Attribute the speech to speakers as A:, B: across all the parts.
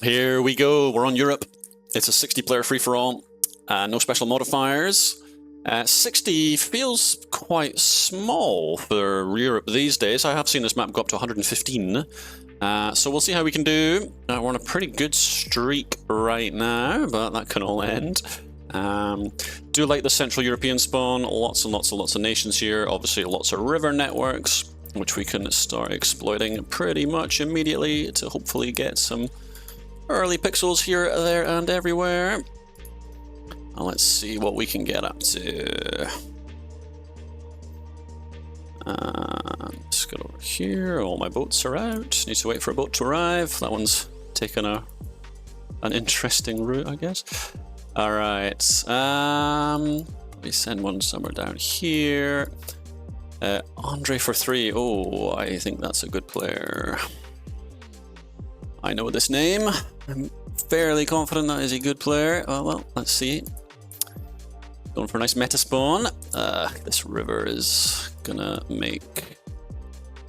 A: Here we go. We're on Europe. It's a 60-player free-for-all. No special modifiers. 60 feels quite small for Europe these days. I have seen this map go up to 115. So we'll see how we can do. We're on a pretty good streak right now, but that can all end. Do like the Central European spawn. Lots and lots and lots of nations here. Obviously lots of river networks, which we can start exploiting pretty much immediately to hopefully get some early pixels here, there, and everywhere. Let's see what we can get up to. Let's get over here. All my boats are out. Need to wait for a boat to arrive. That one's taken an interesting route, I guess. All right. Let me send one somewhere down here. Andre for 3. Oh, I think that's a good player. I know this name. I'm fairly confident that is a good player. Well, let's see. Going for a nice meta spawn. This river is gonna make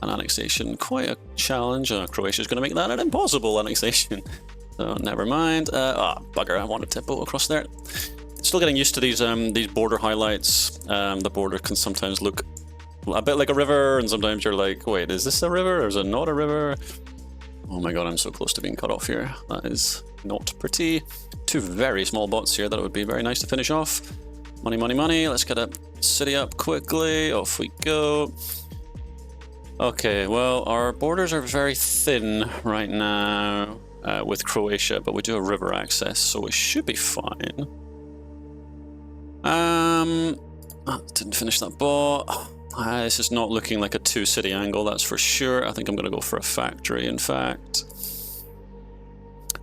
A: an annexation quite a challenge. Croatia's gonna make that an impossible annexation. So never mind. Bugger! I wanted to boat across there. Still getting used to these border highlights. The border can sometimes look a bit like a river, and sometimes you're like, wait, is this a river or is it not a river? Oh my god, I'm so close to being cut off here. That is not pretty. 2 very small bots here that would be very nice to finish off. Money, money, money. Let's get a city up quickly. Off we go. Okay, well, our borders are very thin right now with Croatia, but we do have river access, so it should be fine. Didn't finish that bot. This is not looking like a 2-city angle, that's for sure. I think I'm going to go for a factory, in fact.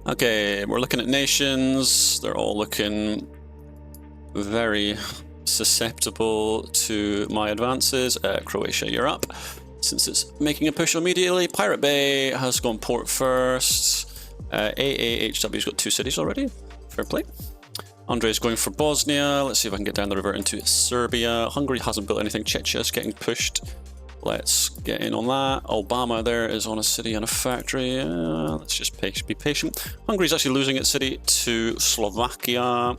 A: Okay, we're looking at nations. They're all looking very susceptible to my advances. Croatia, you're up. Since it's making a push immediately. Pirate Bay has gone port first. AAHW's got 2 cities already. Fair play. Andre's going for Bosnia. Let's see if I can get down the river into Serbia. Hungary hasn't built anything. Chechia's getting pushed. Let's get in on that. Obama there is on a city and a factory. Let's just be patient. Hungary's actually losing its city to Slovakia.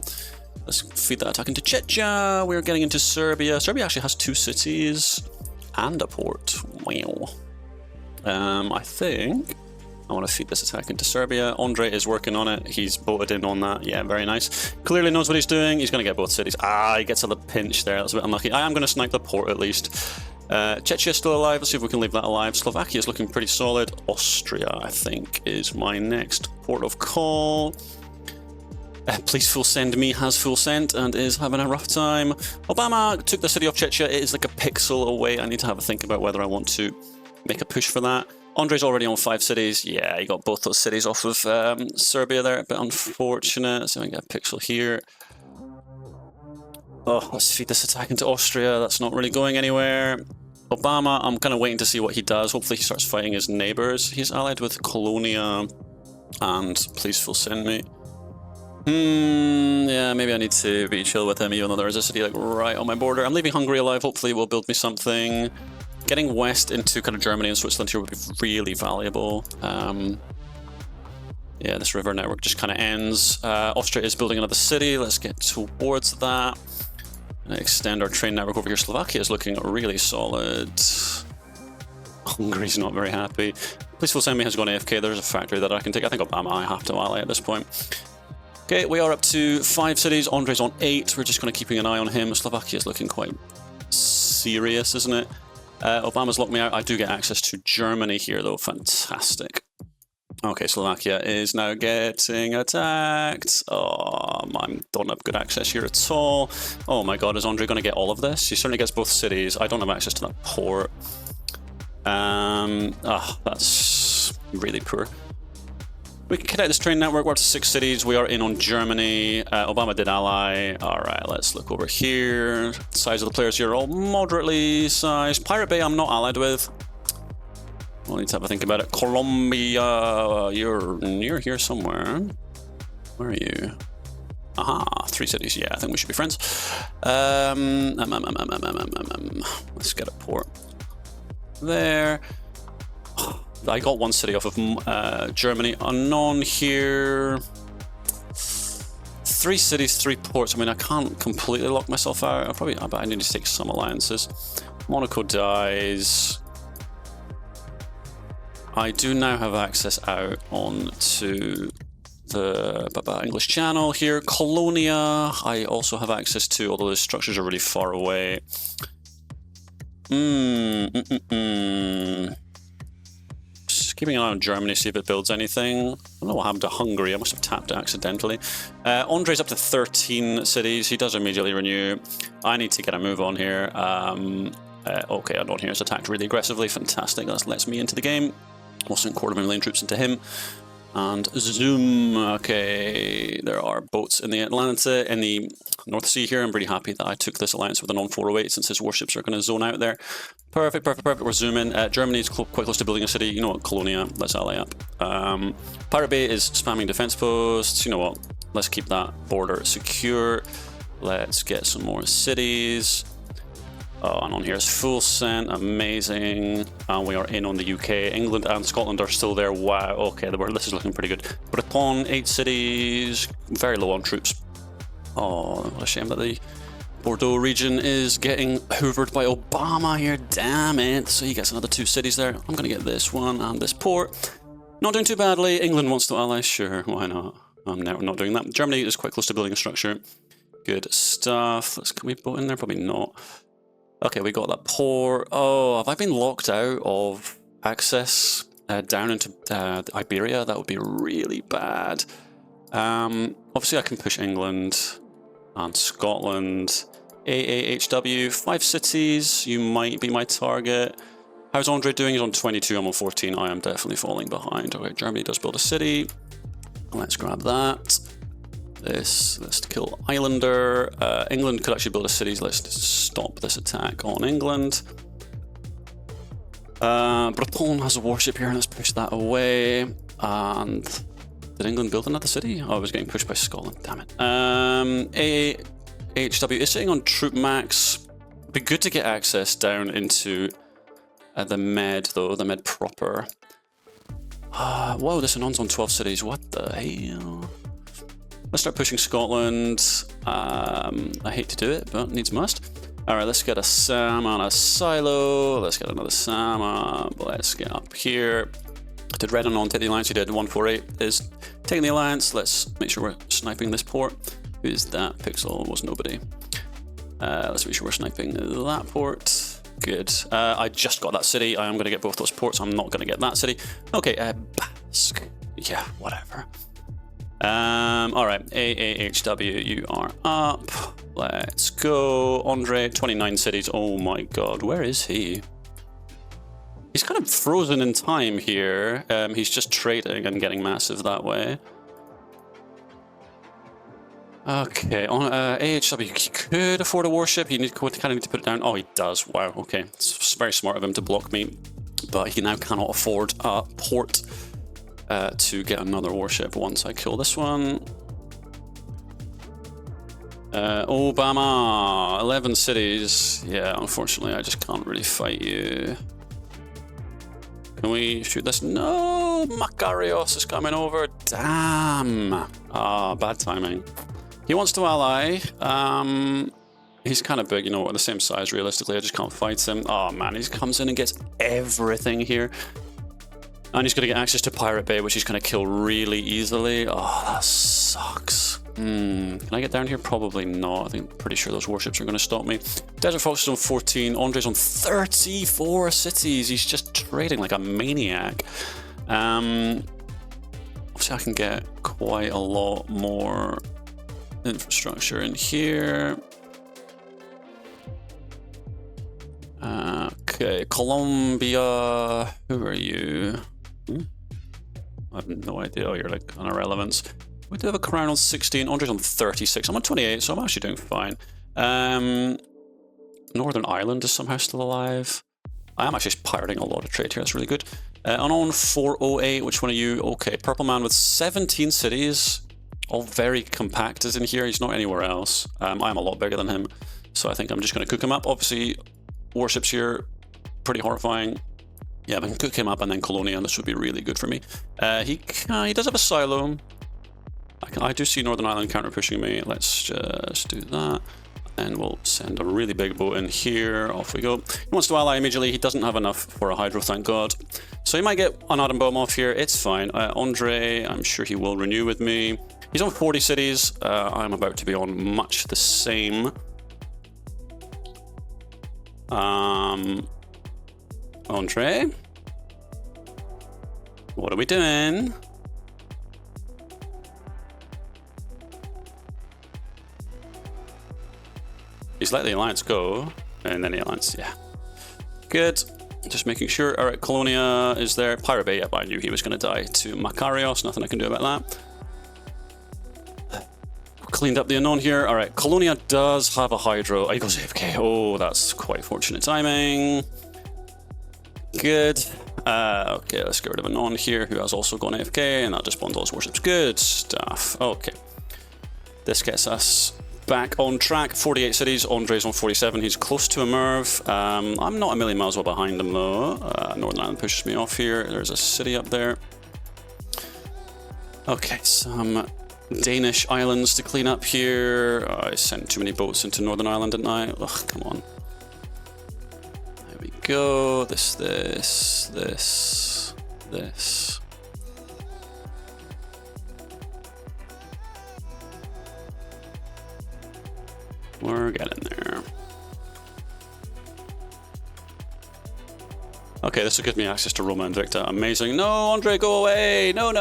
A: Let's feed that attack into Czechia. We're getting into Serbia. Serbia actually has 2 cities and a port. Wow. I think I want to feed this attack into Serbia. Andre is working on it. He's bolted in on that. Yeah, very nice. Clearly knows what he's doing. He's going to get both cities. He gets a little pinch there. That's a bit unlucky. I am going to snipe the port at least. Czechia is still alive. Let's see if we can leave that alive. Slovakia is looking pretty solid. Austria, I think, is my next port of call. Please full send me has full sent and is having a rough time. Obama took the city of Czechia. It is like a pixel away. I need to have a think about whether I want to make a push for that. Andre's already on 5 cities. Yeah, he got both those cities off of Serbia there. A bit unfortunate. So I can get a pixel here. Oh, let's feed this attack into Austria. That's not really going anywhere. Obama, I'm kind of waiting to see what he does. Hopefully he starts fighting his neighbors. He's allied with Colonia. And please full send me. Yeah, maybe I need to be chill with him, even though there is a city like right on my border. I'm leaving Hungary alive. Hopefully it will build me something. Getting west into kind of Germany and Switzerland here would be really valuable. Yeah, this river network just kind of ends. Austria is building another city. Let's get towards that. And extend our train network over here. Slovakia is looking really solid. Hungary's not very happy. Please full send me has gone AFK. There's a factory that I can take. I think Obama I have to ally at this point. Okay, we are up to 5 cities. Andre's on 8. We're just kind of keeping an eye on him. Slovakia is looking quite serious, isn't it? Obama's locked me out. I do get access to Germany here, though. Fantastic. Okay, Slovakia is now getting attacked. Oh, I don't have good access here at all. Oh my god, is Andre going to get all of this? He certainly gets both cities. I don't have access to that port. That's really poor. We can connect this train network. We're up to 6 cities. We are in on Germany. Obama did ally. All right, let's look over here. Size of the players here are all moderately sized. Pirate Bay I'm not allied with. We'll need to have a think about it. Colombia, you're near here somewhere. Where are you? Aha, 3 cities. Yeah, I think we should be friends. Let's get a port there. I got one city off of Germany. Unknown here. 3 cities, 3 ports. I mean, I can't completely lock myself out. But I need to take some alliances. Monaco dies. I do now have access out onto the English Channel here. Colonia, I also have access to, although the structures are really far away. Just keeping an eye on Germany, see if it builds anything. I don't know what happened to Hungary. I must have tapped it accidentally. Andre's up to 13 cities. He does immediately renew. I need to get a move on here. Okay, Unknown here is attacked really aggressively. Fantastic. That lets me into the game. Also, 250,000 troops into him. And zoom. Okay, there are boats in the in the North Sea here. I'm pretty happy that I took this alliance with a non-408 since his warships are going to zone out there. Perfect, perfect, perfect. We're zooming. Germany is quite close to building a city. You know what, Colonia, let's ally up. Pirate Bay is spamming defense posts. You know what, let's keep that border secure. Let's get some more cities. Oh, and on here is full sent, amazing. And we are in on the UK. England and Scotland are still there. Wow, okay, this is looking pretty good. Breton, 8 cities, very low on troops. Oh, what a shame that the Bordeaux region is getting hoovered by Obama here, damn it. So he gets another 2 cities there. I'm gonna get this one and this port. Not doing too badly. England wants to ally, sure, why not? I'm not doing that. Germany is quite close to building a structure. Good stuff. Can we boat in there? Probably not. Okay, we got that port. Oh, have I been locked out of access down into Iberia? That would be really bad. Obviously, I can push England and Scotland. AAHW, 5 cities. You might be my target. How's Andre doing? He's on 22. I'm on 14. I am definitely falling behind. Okay, Germany does build a city. Let's grab that. Let's kill Islander. England could actually build a city. Let's stop this attack on England. Breton has a warship here. Let's push that away. And did England build another city? Oh, I was getting pushed by Scotland. Damn it. AHW is sitting on troop max. Be good to get access down into the Med, though. The Med proper. Whoa, this Anon's on 12 cities. What the hell? Let's start pushing Scotland. I hate to do it, but needs must. Alright, let's get a SAM on a silo. Let's get another SAM up. Let's get up here. Did Red Anon take the alliance? He did. 148 is taking the alliance. Let's make sure we're sniping this port. Who is that? Pixel was nobody. Let's make sure we're sniping that port. Good. I just got that city. I am going to get both those ports. I'm not going to get that city. Okay, Basque. Yeah, whatever. Alright, AAHW, you are up. Let's go. Andre, 29 cities. Oh my god, where is he? He's kind of frozen in time here. He's just trading and getting massive that way. Okay, on AHW, he could afford a warship. You kind of need to put it down. Oh, he does. Wow, okay. It's very smart of him to block me. But he now cannot afford a port to get another warship once I kill this one. Obama, 11 cities. Yeah, unfortunately, I just can't really fight you. Can we shoot this? No, Makarios is coming over. Damn. Ah, bad timing. He wants to ally. He's kind of big, you know, the same size realistically. I just can't fight him. Oh man, he comes in and gets everything here. And he's going to get access to Pirate Bay, which he's going to kill really easily. Oh, that sucks. Can I get down here? Probably not. I think pretty sure those warships are going to stop me. Desert Fox is on 14. Andre's on 34 cities. He's just trading like a maniac. Obviously, I can get quite a lot more infrastructure in here. Okay, Colombia. Who are you? I have no idea. Oh, you're like on irrelevance. We do have a crown on 16. Andre's on 36. I'm on 28, so I'm actually doing fine. Northern Ireland is somehow still alive. I am actually pirating a lot of trade here. That's really good. And on 408, which one are you? Okay, Purple Man with 17 cities. All very compacted in here. He's not anywhere else. I'm a lot bigger than him, so I think I'm just going to cook him up. Obviously, warships here, pretty horrifying. Yeah, I can cook him up and then Colonia, and this would be really good for me. He does have a silo. I do see Northern Ireland counter pushing me. Let's just do that. And we'll send a really big boat in here. Off we go. He wants to ally immediately. He doesn't have enough for a hydro, thank God. So he might get an atom bomb off here. It's fine. Andre, I'm sure he will renew with me. He's on 40 cities. I'm about to be on much the same. Andre? What are we doing? He's let the alliance go, and then the alliance, yeah. Good. Just making sure. All right, Colonia is there. Pirate Bay, yep, I knew he was going to die to Makarios. Nothing I can do about that. Cleaned up the unknown here. All right, Colonia does have a hydro. Oh, he goes AFK. Oh, that's quite fortunate timing. Good. Okay, let's get rid of Anon here, who has also gone AFK, and that just spawns all his warships. Good stuff. Okay. This gets us back on track. 48 cities. Andre's on 47. He's close to a Merv. I'm not a million miles away behind him, though. Northern Ireland pushes me off here. There's a city up there. Okay, some Danish islands to clean up here. I sent too many boats into Northern Ireland, didn't I? Ugh, come on. There we go. This. We're getting there. Okay, this will give me access to Roma and Victor. Amazing. No, Andre, go away! No.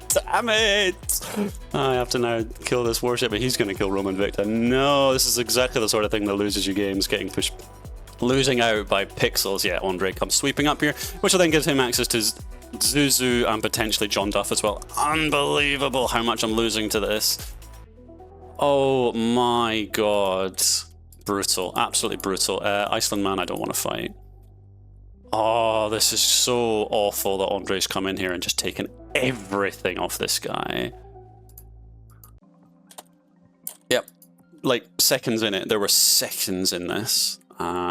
A: Damn it! I have to now kill this warship, but he's going to kill Roma and Victor. No, this is exactly the sort of thing that loses you games, getting pushed, losing out by pixels. Yeah, Andre comes sweeping up here, which will then gives him access to Zuzu and potentially John Duff as well. Unbelievable how much I'm losing to this. Oh my god. Brutal. Absolutely brutal. Iceland man, I don't want to fight. Oh, this is so awful that Andre's come in here and just taken everything off this guy. Yep. Like, seconds in it. There were seconds in this.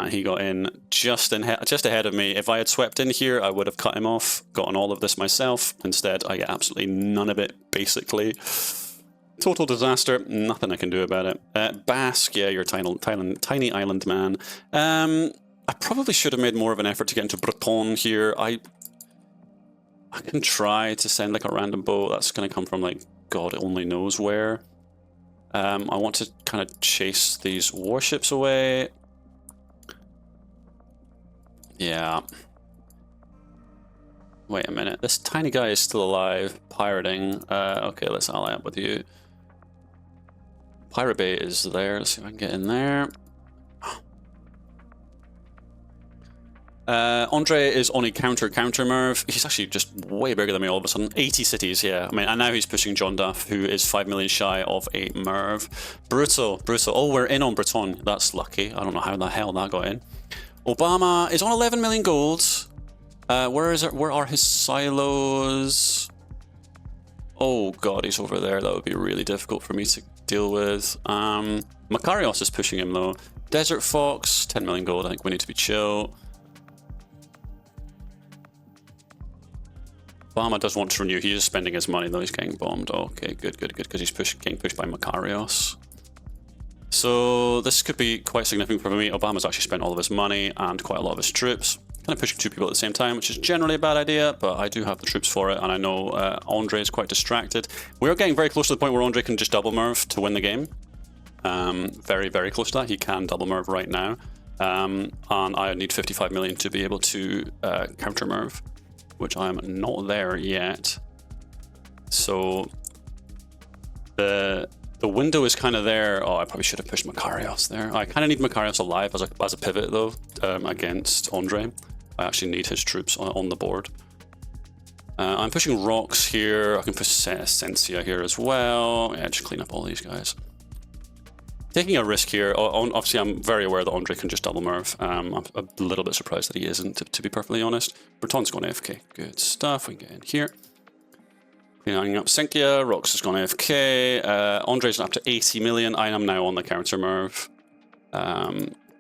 A: He got in just ahead of me. If I had swept in here, I would have cut him off, gotten all of this myself. Instead, I get absolutely none of it, basically. Total disaster. Nothing I can do about it. Basque, yeah, you're a tiny island man. I probably should have made more of an effort to get into Breton here. I can try to send like a random boat. That's going to come from like God only knows where. I want to kind of chase these warships away. Yeah. Wait a minute. This tiny guy is still alive, pirating. Okay, let's ally up with you. Pirate Bay is there. Let's see if I can get in there. Andre is on a counter Merv. He's actually just way bigger than me all of a sudden. 80 cities, yeah. I mean, and now he's pushing John Duff, who is 5 million shy of a Merv. Brutal. Oh, we're in on Breton. That's lucky. I don't know how the hell that got in. Obama is on 11 million gold. Where are his silos? Oh god, he's over there. That would be really difficult for me to deal with. Makarios is pushing him though. Desert Fox, 10 million gold. I think we need to be chill. Obama does want to renew. He is spending his money though. He's getting bombed. Okay, good, because he's getting pushed by Makarios. So this could be quite significant for me. Obama's actually spent all of his money and quite a lot of his troops. Kind of pushing two people at the same time, which is generally a bad idea, but I do have the troops for it, and I know Andre is quite distracted. We're getting very close to the point where Andre can just double Merv to win the game. Very, very close to that. He can double Merv right now. And I need 55 million to be able to counter Merv, which I am not there yet. So the window is kind of there. Oh, I probably should have pushed Makarios there. I kind of need Makarios alive as a pivot though, against Andre. I actually need his troops on the board. I'm pushing rocks here. I can push Sensia here as well. Yeah, just clean up all these guys. Taking a risk here. Obviously, I'm very aware that Andre can just double Merv. I'm a little bit surprised that he isn't, to be perfectly honest. Breton's gone AFK. Good stuff. We can get in here. Cleaning up Senkia. Rocks has gone AFK. Andre's up to 80 million. I am now on the counter Merv.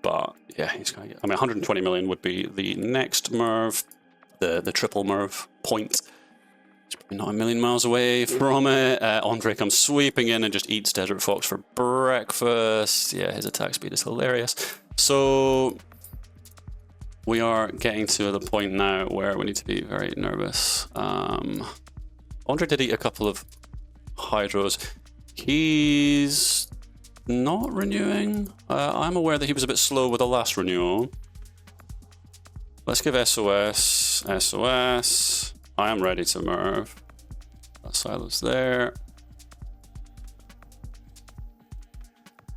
A: but yeah, he's going to get... I mean, 120 million would be the next Merv, the triple Merv point. It's probably not a million miles away from it. Andre comes sweeping in and just eats Desert Fox for breakfast. Yeah, his attack speed is hilarious. So we are getting to the point now where we need to be very nervous. Andre did eat a couple of Hydros. He's not renewing. I'm aware that he was a bit slow with the last renewal. Let's give SOS. SOS. I am ready to Merv. That silo's there.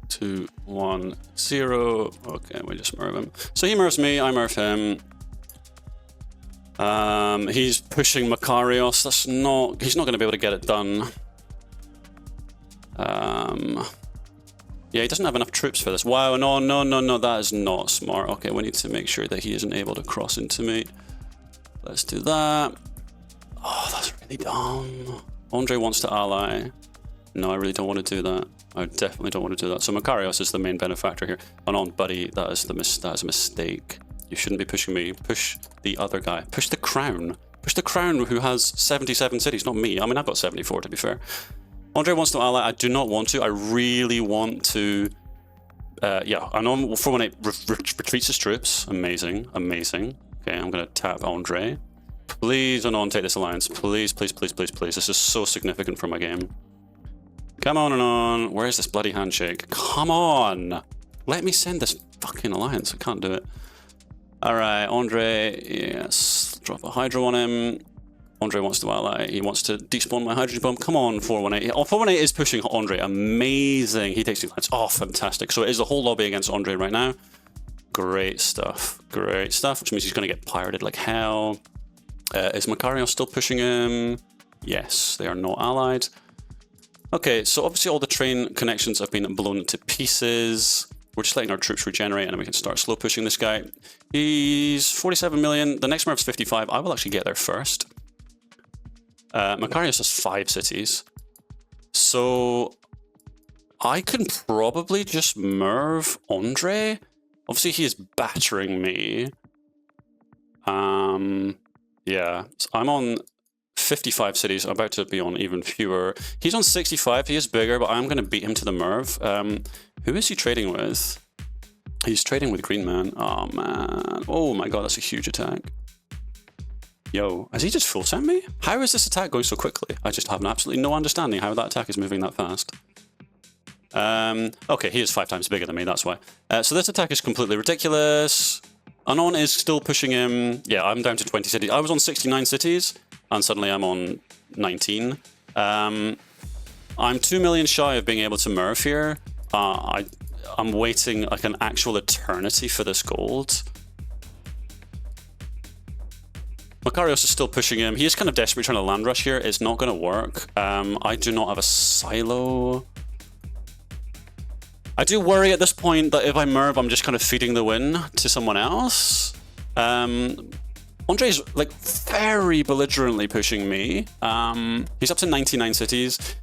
A: 2, 1, 0. Okay, we just Merv him. So he Mervs me, I Merv him. He's pushing Makarios. That's not... He's not going to be able to get it done. Yeah, he doesn't have enough troops for this. Wow, no, that is not smart. Okay, we need to make sure that he isn't able to cross into me. Let's do that. Oh, that's really dumb. Andre wants to ally. No, I really don't want to do that. I definitely don't want to do that. So Makarios is the main benefactor here. Oh no, buddy, that is a mistake. You shouldn't be pushing me. Push the other guy. Push the crown. Push the crown who has 77 cities, not me. I mean, I've got 74 to be fair. Andre wants to ally. I do not want to. I really want to. Yeah, I know 418 retreats his troops. Amazing, amazing. Okay, I'm going to tap Andre. Please, Anon, take this alliance. Please, please, please, please, please. This is so significant for my game. Come on, Anon. Where is this bloody handshake? Come on. Let me send this fucking alliance. I can't do it. All right, Andre. Yes, drop a Hydro on him. Andre wants to ally. He wants to despawn my hydrogen bomb. Come on, 418. Oh, 418 is pushing Andre. Amazing. He takes 2 lines. Oh, fantastic. So it is the whole lobby against Andre right now. Great stuff. Great stuff, which means he's going to get pirated like hell. Is Makarios still pushing him? Yes, they are not allied. Okay, so obviously all the train connections have been blown to pieces. We're just letting our troops regenerate and then we can start slow pushing this guy. He's 47 million. The next Merv's 55. I will actually get there first. Makarios has 5 cities. So I can probably just Merv Andre. Obviously he is battering me. Yeah, so I'm on 55 cities. I'm about to be on even fewer. He's on 65. He is bigger, but I'm going to beat him to the Merv. Who is he trading with? He's trading with Green Man. Oh, man. Oh, my God. That's a huge attack. Yo, has he just full sent me? How is this attack going so quickly? I just have absolutely no understanding how that attack is moving that fast. Okay, he is 5 times bigger than me. That's why. So this attack is completely ridiculous. Anon is still pushing him. Yeah, I'm down to 20 cities. I was on 69 cities, and suddenly I'm on 19. I'm 2 million shy of being able to Merv here. I'm waiting like an actual eternity for this gold. Makarios is still pushing him. He is kind of desperately trying to land rush here. It's not going to work. I do not have a silo. I do worry at this point that if I Merv, I'm just kind of feeding the win to someone else. Andre's like very belligerently pushing me. He's up to 99 cities.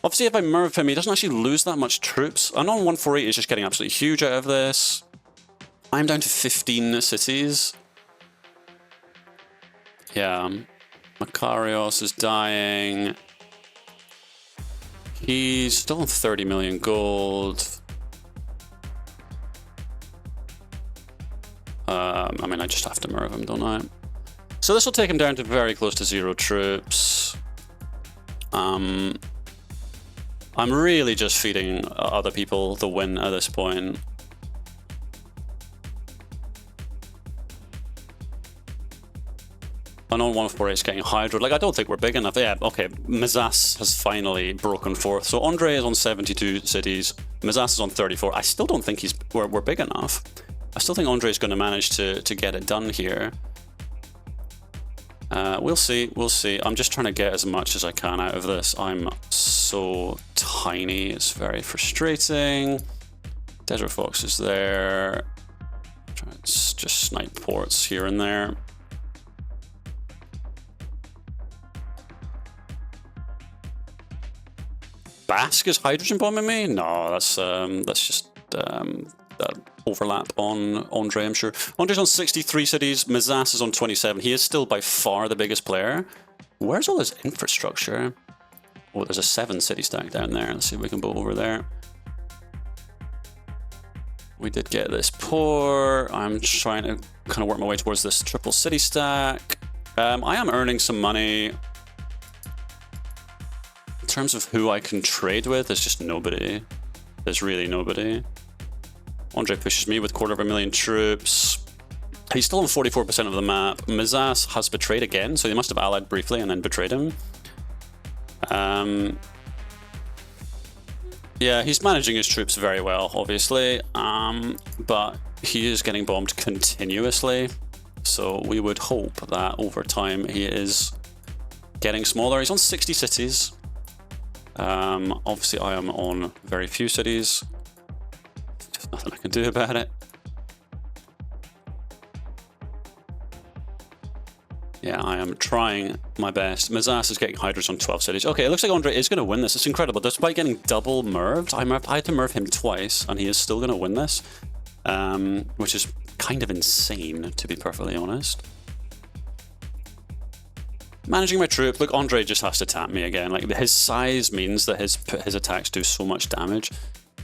A: Obviously, if I Merv him, he doesn't actually lose that much troops. Anon 148 is just getting absolutely huge out of this. I'm down to 15 cities. Yeah, Makarios is dying. He's still on 30 million gold. I mean, I just have to Merv him, don't I? So this will take him down to very close to 0 troops. I'm really just feeding other people the win at this point. Anon 148 is getting Hydro. Like, I don't think we're big enough. Yeah, okay. Mizas has finally broken forth. So Andre is on 72 cities. Mizas is on 34. I still don't think we're big enough. I still think Andre is going to manage to get it done here. We'll see. We'll see. I'm just trying to get as much as I can out of this. I'm so tiny. It's very frustrating. Desert Fox is there. Trying to just snipe ports here and there. Basque is hydrogen bombing me? No, that's just overlap on Andre, I'm sure. Andre's on 63 cities, Mizas is on 27. He is still by far the biggest player. Where's all his infrastructure? Oh, there's a 7-city stack down there. Let's see if we can boat over there. We did get this port. I'm trying to kind of work my way towards this triple city stack. I am earning some money. In terms of who I can trade with, there's just nobody. There's really nobody. Andre pushes me with 250,000 troops. He's still on 44% of the map. Mizas has betrayed again, so he must have allied briefly and then betrayed him. Yeah, he's managing his troops very well, obviously, but he is getting bombed continuously. So we would hope that over time he is getting smaller. He's on 60 cities. Obviously, I am on very few cities. There's nothing I can do about it. Yeah, I am trying my best. Mizas is getting Hydras on 12 cities. Okay, it looks like Andre is going to win this. It's incredible. Despite getting double merved, I had to merv him twice, and he is still going to win this, which is kind of insane, to be perfectly honest. Managing my troop. Look, Andre just has to tap me again. Like, his size means that his attacks do so much damage.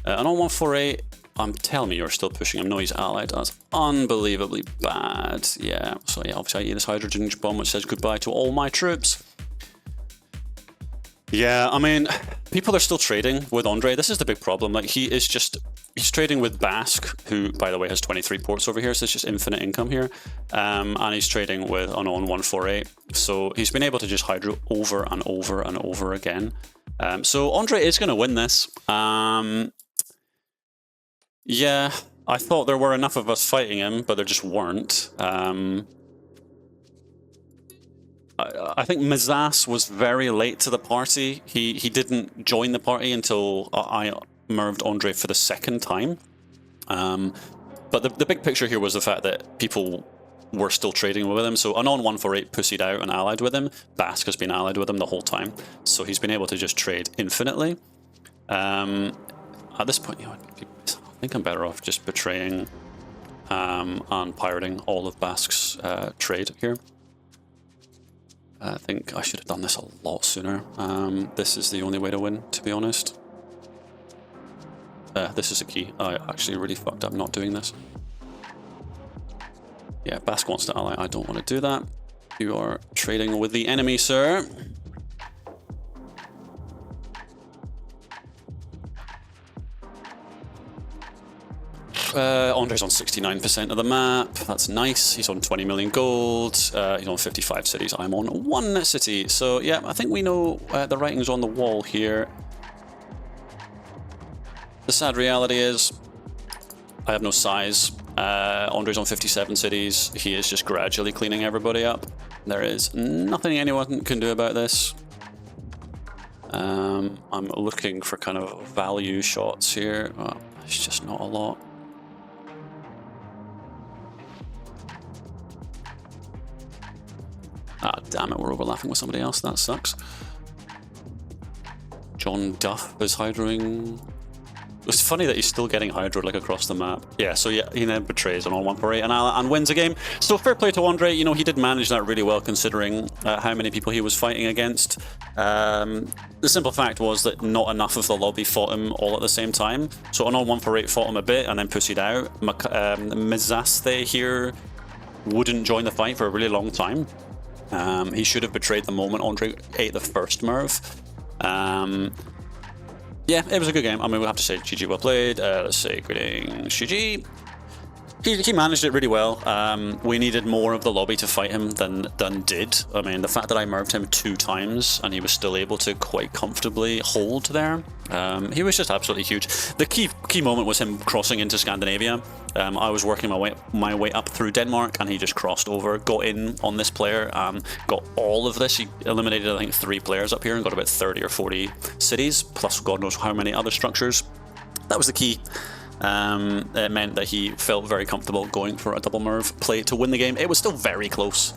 A: And on 148, I'm telling me you're still pushing him. No, he's allied. That's unbelievably bad. Yeah, so yeah, obviously I eat this hydrogen bomb, which says goodbye to all my troops. Yeah, I mean, people are still trading with Andre. This is the big problem. Like, he's trading with Basque, who, by the way, has 23 ports over here, so it's just infinite income here. And he's trading with Unknown 148. So he's been able to just hydro over and over and over again. So Andre is going to win this. Yeah, I thought there were enough of us fighting him, but there just weren't. I think Mizas was very late to the party. He didn't join the party until I merved Andre for the second time. But the big picture here was the fact that people were still trading with him. So Anon 148 pussied out and allied with him. Basque has been allied with him the whole time. So he's been able to just trade infinitely. At this point, you know, I think I'm better off just betraying and pirating all of Basque's trade here. I think I should have done this a lot sooner. This is the only way to win, to be honest. This is a key. I actually really fucked up not doing this. Yeah, Basque wants to ally. I don't want to do that. You are trading with the enemy, sir. Andre's on 69% of the map. That's nice. He's on 20 million gold. He's on 55 cities. I'm on 1 city. So yeah, I think we know the writing's on the wall here. The sad reality is I have no size. Andre's on 57 cities. He is just gradually cleaning everybody up. There is nothing anyone can do about this. I'm looking for kind of value shots here. Oh, it's just not a lot. Ah, damn it, we're overlapping with somebody else. That sucks. John Duff is hydroing. It's funny that he's still getting hydro like across the map. Yeah, so yeah, he then betrays on 148 and wins a game. So fair play to Andre. You know, he did manage that really well considering how many people he was fighting against. The simple fact was that not enough of the lobby fought him all at the same time. So on 148 fought him a bit and then pussied out. Mizaste here wouldn't join the fight for a really long time. He should have betrayed the moment Andre ate the first merv. Yeah, it was a good game. I mean, we'll have to say GG well played. Let's say greetings, GG. He managed it really well. We needed more of the lobby to fight him than did. I mean, the fact that I merved him 2 times and he was still able to quite comfortably hold there, he was just absolutely huge. The key moment was him crossing into Scandinavia. I was working my way up through Denmark and he just crossed over, got in on this player, got all of this. He eliminated, I think, 3 players up here and got about 30 or 40 cities, plus God knows how many other structures. That was the key. It meant that he felt very comfortable going for a double merv play to win the game. It was still very close.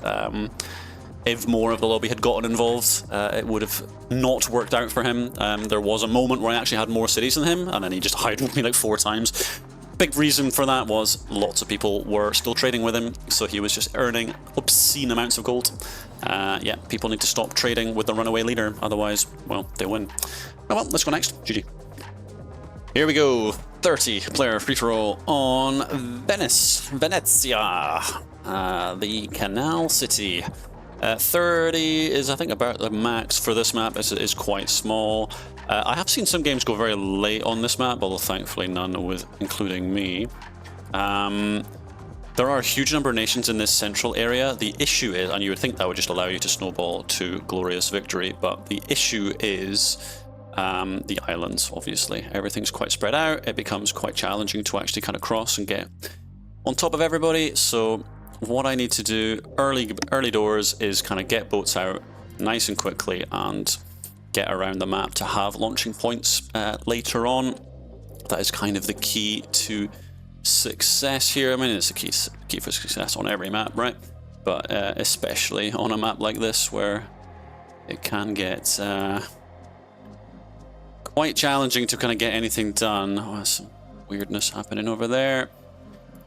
A: If more of the lobby had gotten involved, it would have not worked out for him. There was a moment where I actually had more cities than him, and then he just hydroed me like 4 times. big reason for that was lots of people were still trading with him, so he was just earning obscene amounts of gold. Yeah, people need to stop trading with the runaway leader, otherwise, well, they win. Oh well, let's go next. GG. Here we go. 30-player free-for-all on Venice. Venezia. The canal city. 30 is, I think, about the max for this map. It is quite small. I have seen some games go very late on this map, although thankfully none with including me. There are a huge number of nations in this central area. The issue is, and you would think that would just allow you to snowball to glorious victory, but the issue is the islands, obviously. Everything's quite spread out. It becomes quite challenging to actually kind of cross and get on top of everybody. So what I need to do early doors is kind of get boats out nice and quickly and get around the map to have launching points later on. That is kind of the key to success here. I mean, it's a key for success on every map, right? But especially on a map like this where it can get quite challenging to kind of get anything done. Oh, there's some weirdness happening over there.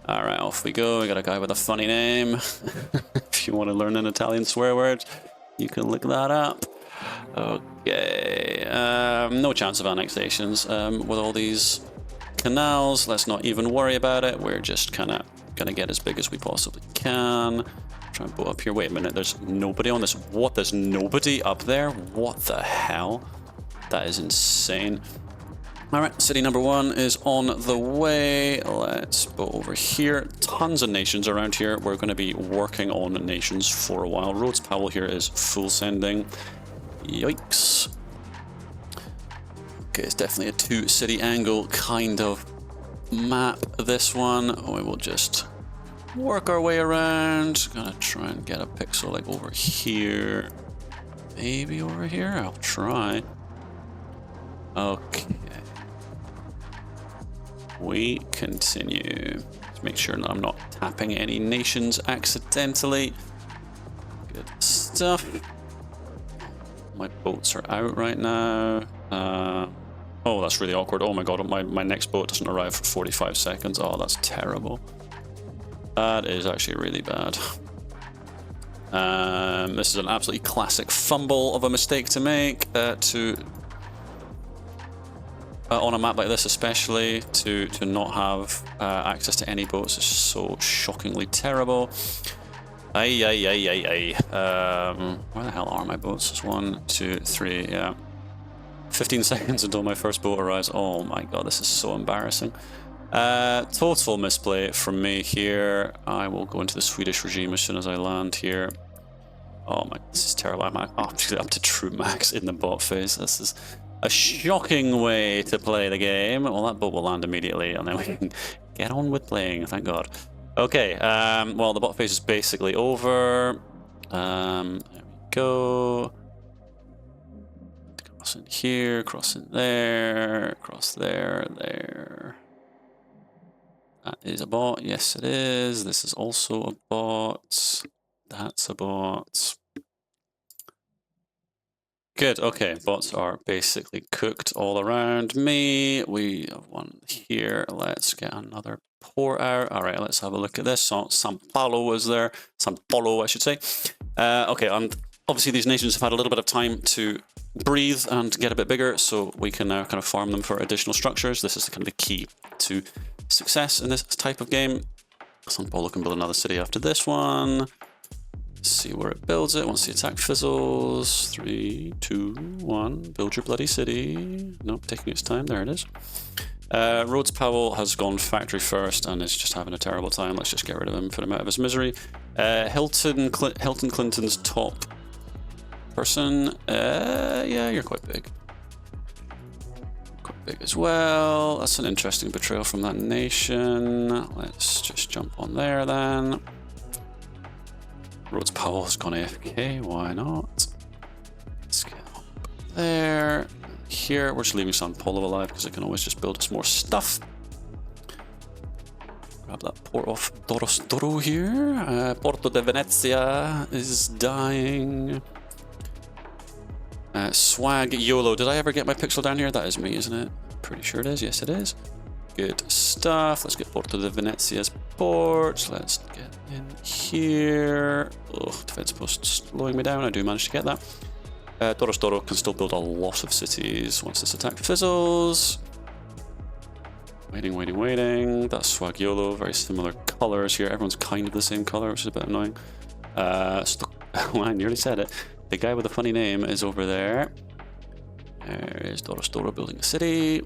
A: All right, off we go. We got a guy with a funny name. If you want to learn an Italian swear word, you can look that up. Okay, no chance of annexations with all these canals. Let's not even worry about it. We're just kind of gonna get as big as we possibly can. Try and boat up here. Wait a minute, there's nobody on this. What? There's nobody up there? What the hell? That is insane. All right, city number 1 is on the way. Let's go over here. Tons of nations around here. We're going to be working on nations for a while. Rhodes Powell here is full sending. Yikes. Okay, it's definitely a 2-city angle kind of map, this one. We will just work our way around. Gonna try and get a pixel like over here. Maybe over here? I'll try. Okay. We continue. Let's make sure that I'm not tapping any nations accidentally. Good stuff. My boats are out right now. Oh, that's really awkward. Oh my god, my next boat doesn't arrive for 45 seconds. Oh, that's terrible. That is actually really bad. This is an absolutely classic fumble of a mistake to make on a map like this, especially to not have access to any boats is so shockingly terrible. Where the hell are my boats? It's 1, 2, 3, yeah. 15 seconds until my first boat arrives. Oh my god, this is so embarrassing. Total misplay from me here. I will go into the Swedish regime as soon as I land here. Oh my, this is terrible. I'm actually up to true max in the bot phase. This is a shocking way to play the game. Well, that boat will land immediately, and then we can get on with playing, thank god. Okay, well, the bot phase is basically over. There we go. Cross in here, cross in there, cross there, there. That is a bot. Yes, it is. This is also a bot. That's a bot. Good, okay, bots are basically cooked all around me. We have one here. Let's get another port out. All right, let's have a look at this. So, Sao Paulo is there. Sao Paulo, I should say. Okay, and obviously these nations have had a little bit of time to breathe and get a bit bigger, so we can now kind of farm them for additional structures. This is kind of the key to success in this type of game. Sao Paulo can build another city after this one. See where it builds it once the attack fizzles. 3, 2, 1. Build your bloody city. Nope, taking its time. There it is. Rhodes Powell has gone factory first and is just having a terrible time. Let's just get rid of him, put him out of his misery. Hilton Clinton's top person. Yeah, you're quite big. Quite big as well. That's an interesting betrayal from that nation. Let's just jump on there then. Rhodes Powell has gone AFK, why not? Let's get up there. Here, we're just leaving Sao Paulo alive because I can always just build us more stuff. Grab that port off Doro here. Porto de Venezia is dying. Swag YOLO. Did I ever get my pixel down here? That is me, isn't it? Pretty sure it is. Yes, it is. Good stuff. Let's get Porto de Venezia's port. Let's get in here. Oh, defense post slowing me down. I do manage to get that. Dorostoro can still build a lot of cities once this attack fizzles. Waiting. That's Swagiolo. Very similar colors here. Everyone's kind of the same color, which is a bit annoying. Well, I nearly said it. The guy with the funny name is over there. There is Dorostoro building a city.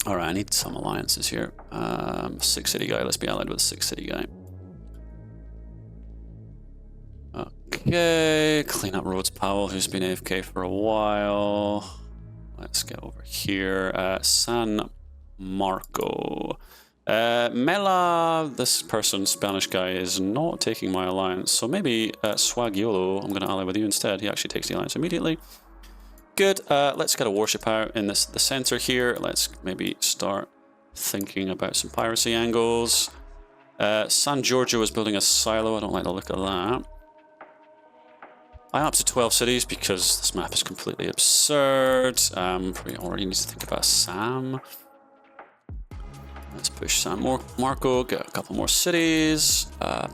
A: Alright, I need some alliances here. 6 city guy. Let's be allied with a 6 city guy. Okay, clean up Rhodes Powell, who's been AFK for a while. Let's get over here. San Marco. Mela, this person, Spanish guy, is not taking my alliance. So maybe Swagiolo, I'm going to ally with you instead. He actually takes the alliance immediately. Good. Let's get a warship out in the center here. Let's maybe start thinking about some piracy angles. San Giorgio is building a silo. I don't like the look of that. I'm up to 12 cities because this map is completely absurd. Probably already need to think about Sam. Let's push San Marco, get a couple more cities. I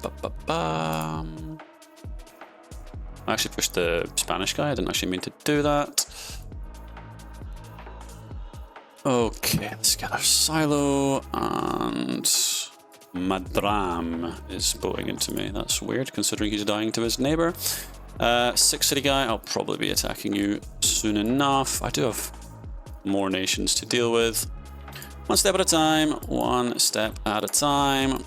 A: actually pushed the Spanish guy. I didn't actually mean to do that. Okay, let's get our silo. And Madram is boating into me. That's weird considering he's dying to his neighbor. 6 city guy, I'll probably be attacking you soon enough. I do have more nations to deal with. One step at a time, one step at a time.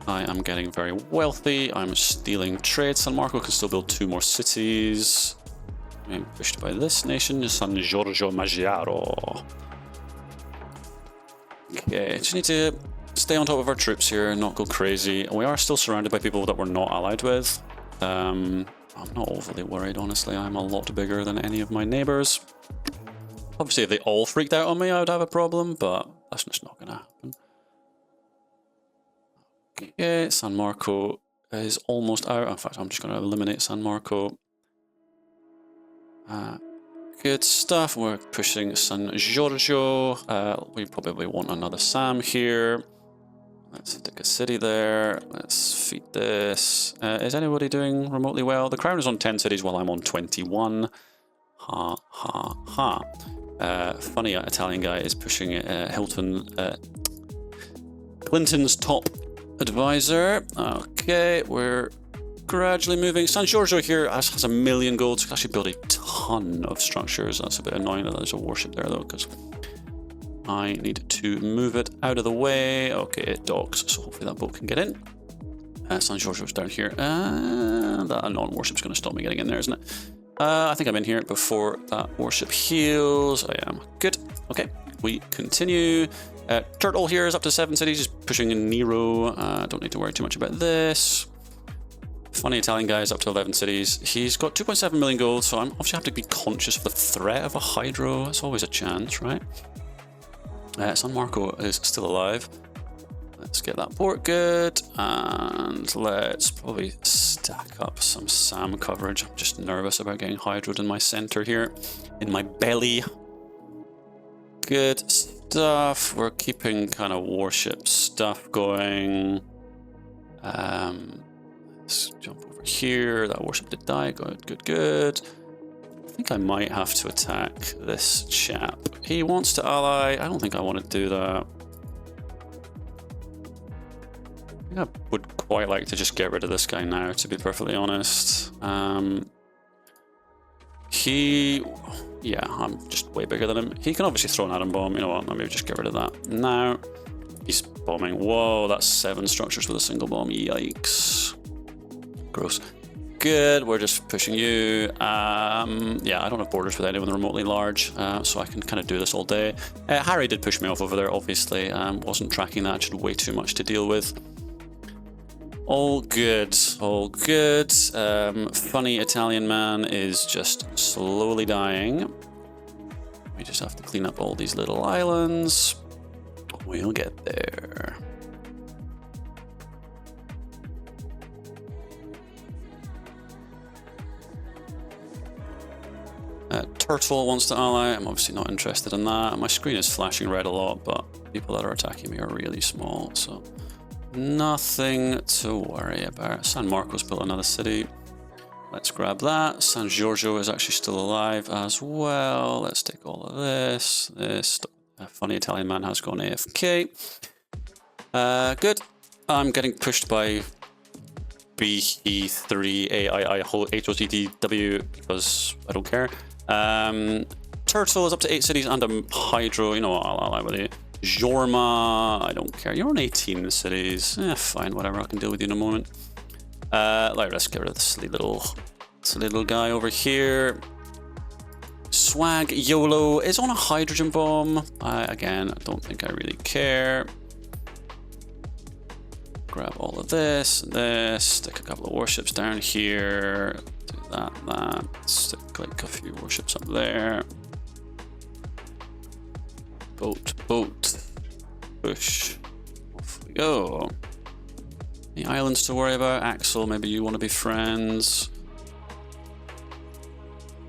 A: I am getting very wealthy. I'm stealing trade. San Marco can still build 2 more cities. I'm pushed by this nation, San Giorgio Maggiaro. Okay, just need to stay on top of our troops here and not go crazy. We are still surrounded by people that we're not allied with. I'm not overly worried, honestly. I'm a lot bigger than any of my neighbors. Obviously, if they all freaked out on me, I would have a problem, but that's just not going to happen. Okay, San Marco is almost out. In fact, I'm just going to eliminate San Marco. Good stuff. We're pushing San Giorgio. We probably want another Sam here. Let's stick a city there. Let's feed this. Is anybody doing remotely well? The Crown is on 10 cities while I'm on 21. Ha, ha, ha. Funny Italian guy is pushing Hilton, Clinton's top advisor. Okay, we're gradually moving. San Giorgio here has 1 million gold. So we can actually build a ton of structures. That's a bit annoying that there's a warship there though, because I need to move it out of the way. Okay, it docks, so hopefully that boat can get in. San Giorgio's down here. That non-warship's going to stop me getting in there, isn't it? I think I'm in here before that warship heals. I am. Good. Okay, we continue. Turtle here is up to 7 cities. He's pushing in Nero. Don't need to worry too much about this. Funny Italian guy is up to 11 cities. He's got 2.7 million gold, so I'm obviously have to be conscious of the threat of a hydro. It's always a chance, right? San Marco is still alive. Let's get that port good, and let's probably stack up some SAM coverage. I'm just nervous about getting hydroed in my center here, in my belly. Good stuff. We're keeping kind of warship stuff going. Let's jump over here. That warship did die. Good. I think I might have to attack this chap. He wants to ally. I don't think I want to do that. I think I would quite like to just get rid of this guy now, to be perfectly honest. Yeah, I'm just way bigger than him. He can obviously throw an atom bomb. You know what? Let me just get rid of that. Now, he's bombing. Whoa, that's 7 structures with a single bomb. Yikes. Gross. Good, we're just pushing you. Yeah, I don't have borders with anyone remotely large, so I can kind of do this all day. Harry did push me off over there, obviously. Wasn't tracking that, just way too much to deal with. All good, all good. Funny Italian man is just slowly dying. We just have to clean up all these little islands. We'll get there. Turtle wants to ally. I'm obviously not interested in that. My screen is flashing red a lot, but people that are attacking me are really small, so nothing to worry about. San Marco's built another city. Let's grab that. San Giorgio is actually still alive as well. Let's take all of this. This funny Italian man has gone AFK. Good. I'm getting pushed by BE3AIIHOCTW because I don't care. Turtle is up to 8 cities and a hydro. You know what, I'll ally with you. Jorma, I don't care. You're on 18 cities. Fine, whatever. I can deal with you in a moment. Let's get rid of this silly little guy over here. Swag YOLO is on a hydrogen bomb. Again, I don't think I really care. Grab all of this and this. Stick a couple of warships down here. Do that. Stick like a few warships up there. Boat. Push. Off we go. Any islands to worry about? Axel, maybe you want to be friends.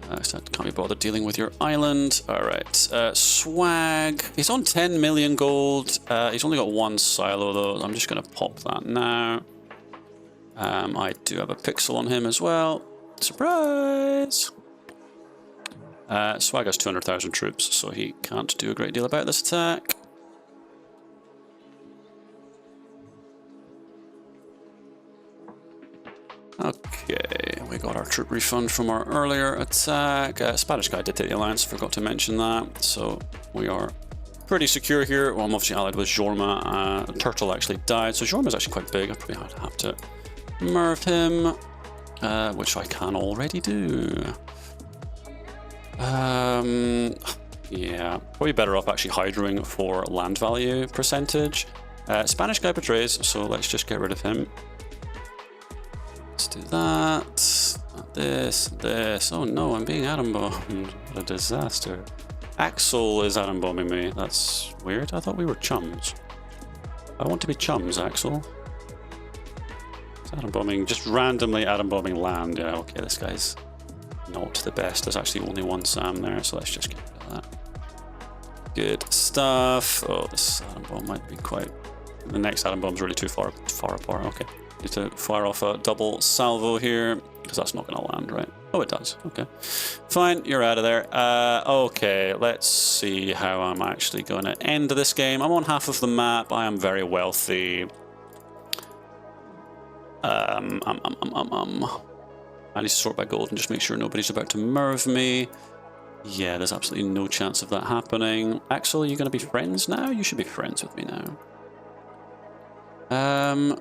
A: I can't be bothered dealing with your island. Alright. Swag. He's on 10 million gold. He's only got 1 silo though. I'm just going to pop that now. I do have a pixel on him as well. Surprise! Swag has 200,000 troops, so he can't do a great deal about this attack. Okay, we got our troop refund from our earlier attack. Spanish guy did take the alliance, forgot to mention that. So we are pretty secure here. Well, I'm obviously allied with Jorma. Turtle actually died, so Jorma's actually quite big. I probably have to merv him, which I can already do. Yeah, probably better off actually hydroing for land value percentage. Spanish guy betrays, so let's just get rid of him. Let's do that. This. Oh no, I'm being atom bombed. What a disaster. Axel is atom bombing me. That's weird. I thought we were chums. I want to be chums, Axel. It's atom bombing, just randomly atom bombing land. Yeah, okay, this guy's not the best. There's actually only 1 SAM there, so let's just get rid of that. Good stuff. Oh, this atom bomb might be quite... The next atom bomb's really too far apart. Okay. Need to fire off a double salvo here, because that's not going to land, right? Oh, it does. Okay. Fine, you're out of there. Okay, let's see how I'm actually going to end this game. I'm on half of the map. I am very wealthy. I need to sort by gold and just make sure nobody's about to merv me. Yeah, there's absolutely no chance of that happening. Axel, are you going to be friends now? You should be friends with me now.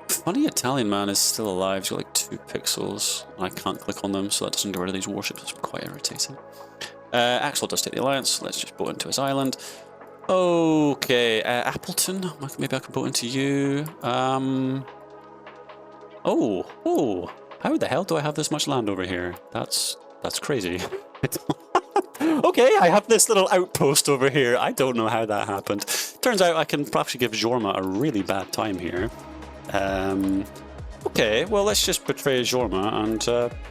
A: Funny Italian man is still alive. He's got like 2 pixels. And I can't click on them, so that doesn't get rid of these warships. It's quite irritating. Axel does take the alliance. Let's just boat into his island. Okay, Appleton. Maybe I can boat into you. Oh, how the hell do I have this much land over here? That's crazy. Okay, I have this little outpost over here. I don't know how that happened. Turns out I can perhaps give Jorma a really bad time here. Okay, well, let's just betray Jorma and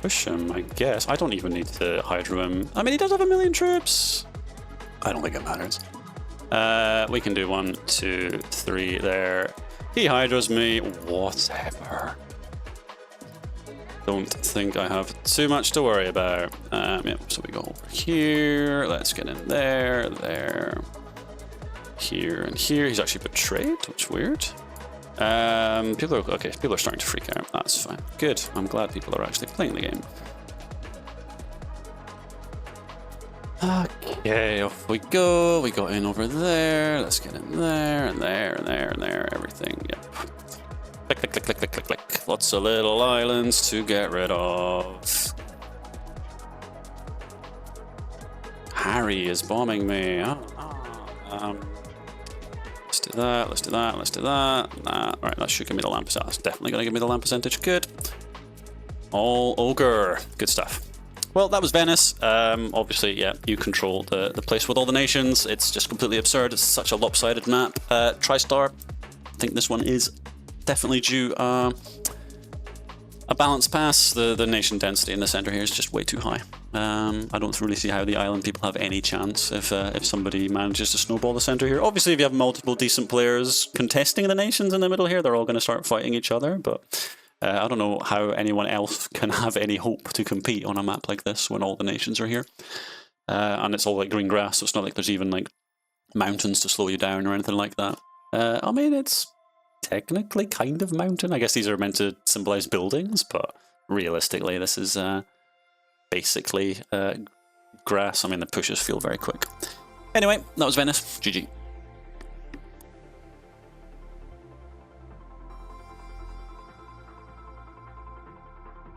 A: push him, I guess. I don't even need to hydro him. I mean, he does have 1 million troops. I don't think it matters. We can do 1, 2, 3 there. He hydros me. Whatever. Don't think I have too much to worry about. Yep, so we go over here. Let's get in there, here, and here. He's actually betrayed, which is weird. People are starting to freak out. That's fine. Good. I'm glad people are actually playing the game. Okay, off we go. We got in over there. Let's get in there, and there, and there, and there. Everything. Yep. Click. Lots of little islands to get rid of. Harry is bombing me. Let's do that. Right, that should give me the land percentage. That's definitely going to give me the land percentage. Good. All ogre. Good stuff. Well, that was Venice. Obviously, yeah, you control the place with all the nations. It's just completely absurd. It's such a lopsided map. TriStar. I think this one is definitely due a a balanced pass. The nation density in the center here is just way too high. I don't really see how the island people have any chance if somebody manages to snowball the center here. Obviously, if you have multiple decent players contesting the nations in the middle here, they're all going to start fighting each other. But I don't know how anyone else can have any hope to compete on a map like this when all the nations are here. And it's all like green grass, so it's not like there's even like mountains to slow you down or anything like that. I mean, it's technically kind of mountain. I guess these are meant to symbolize buildings, but realistically, this is basically grass. I mean, the pushes feel very quick. Anyway, that was Venice. GG.